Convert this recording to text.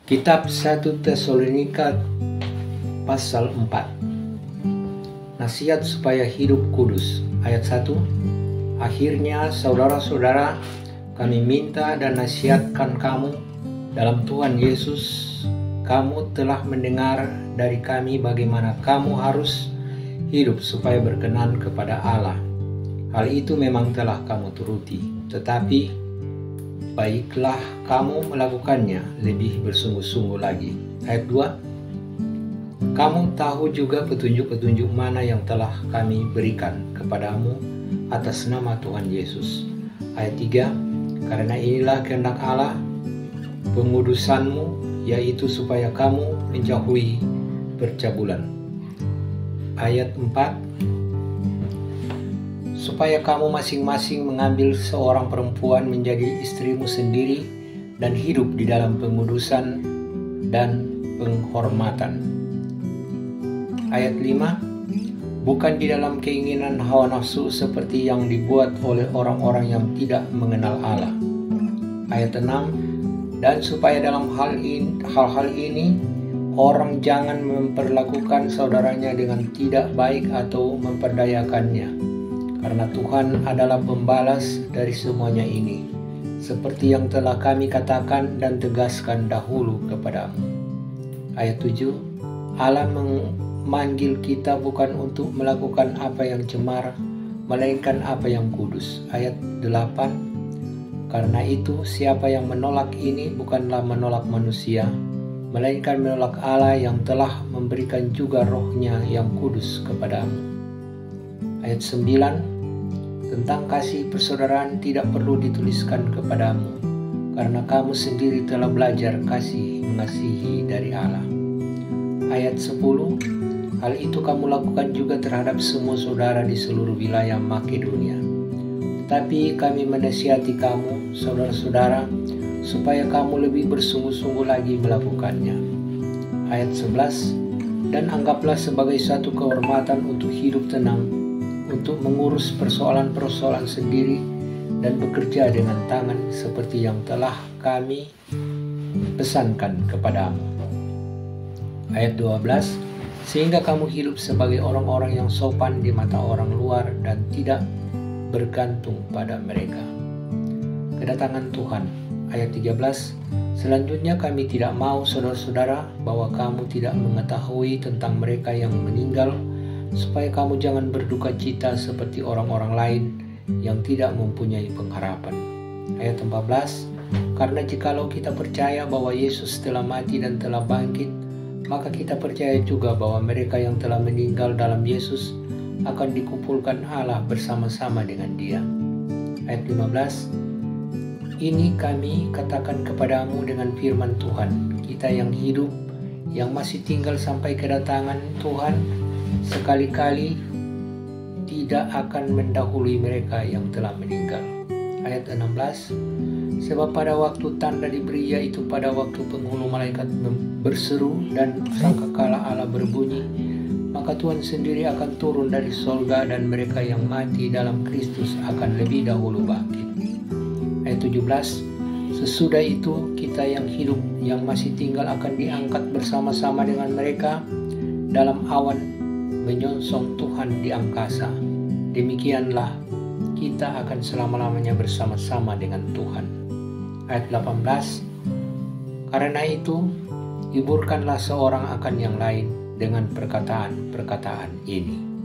Kitab 1 Tesalonika pasal 4. Nasihat supaya hidup kudus. Ayat 1. Akhirnya saudara-saudara, kami minta dan nasihatkan kamu dalam Tuhan Yesus. Kamu telah mendengar dari kami bagaimana kamu harus hidup supaya berkenan kepada Allah. Hal itu memang telah kamu turuti, tetapi baiklah kamu melakukannya lebih bersungguh-sungguh lagi. Ayat 2. Kamu tahu juga petunjuk-petunjuk mana yang telah kami berikan kepadamu atas nama Tuhan Yesus. Ayat 3. Karena inilah kehendak Allah, pengudusanmu, yaitu supaya kamu menjauhi percabulan. Ayat 4. Supaya kamu masing-masing mengambil seorang perempuan menjadi istrimu sendiri dan hidup di dalam pengudusan dan penghormatan. Ayat 5. Bukan di dalam keinginan hawa nafsu seperti yang dibuat oleh orang-orang yang tidak mengenal Allah. Ayat 6. Dan supaya dalam hal-hal ini orang jangan memperlakukan saudaranya dengan tidak baik atau memperdayakannya. Karena Tuhan adalah pembalas dari semuanya ini, seperti yang telah kami katakan dan tegaskan dahulu kepadamu. Ayat 7. Allah memanggil kita bukan untuk melakukan apa yang cemar, melainkan apa yang kudus. Ayat 8. Karena itu siapa yang menolak ini bukanlah menolak manusia, melainkan menolak Allah yang telah memberikan juga rohnya yang kudus kepadamu. Ayat 9. Tentang kasih persaudaraan tidak perlu dituliskan kepadamu, karena kamu sendiri telah belajar kasih mengasihi dari Allah. Ayat 10. Hal itu kamu lakukan juga terhadap semua saudara di seluruh wilayah Makedonia. Tetapi kami menasihati kamu, saudara-saudara, supaya kamu lebih bersungguh-sungguh lagi melakukannya. Ayat 11. Dan anggaplah sebagai satu kehormatan untuk hidup tenang, untuk mengurus persoalan-persoalan sendiri dan bekerja dengan tangan seperti yang telah kami pesankan kepadamu. Ayat 12. Sehingga kamu hidup sebagai orang-orang yang sopan di mata orang luar dan tidak bergantung pada mereka. Kedatangan Tuhan. Ayat 13. Selanjutnya kami tidak mau saudara-saudara bahwa kamu tidak mengetahui tentang mereka yang meninggal, supaya kamu jangan berduka cita seperti orang-orang lain yang tidak mempunyai pengharapan. Ayat 14. Karena jikalau kita percaya bahwa Yesus telah mati dan telah bangkit, maka kita percaya juga bahwa mereka yang telah meninggal dalam Yesus akan dikumpulkan Allah bersama-sama dengan Dia. Ayat 15. Ini kami katakan kepadamu dengan firman Tuhan, kita yang hidup, yang masih tinggal sampai kedatangan Tuhan, sekali-kali tidak akan mendahului mereka yang telah meninggal. Ayat 16. Sebab pada waktu tanda diberi, yaitu pada waktu penghulu malaikat berseru dan sangkakala Allah berbunyi, maka Tuhan sendiri akan turun dari sorga dan mereka yang mati dalam Kristus akan lebih dahulu bangkit. Ayat 17. Sesudah itu kita yang hidup, yang masih tinggal akan diangkat bersama-sama dengan mereka dalam awan menyongsong Tuhan di angkasa. Demikianlah kita akan selama-lamanya bersama-sama dengan Tuhan. Ayat 18. Karena itu hiburkanlah seorang akan yang lain dengan perkataan-perkataan ini.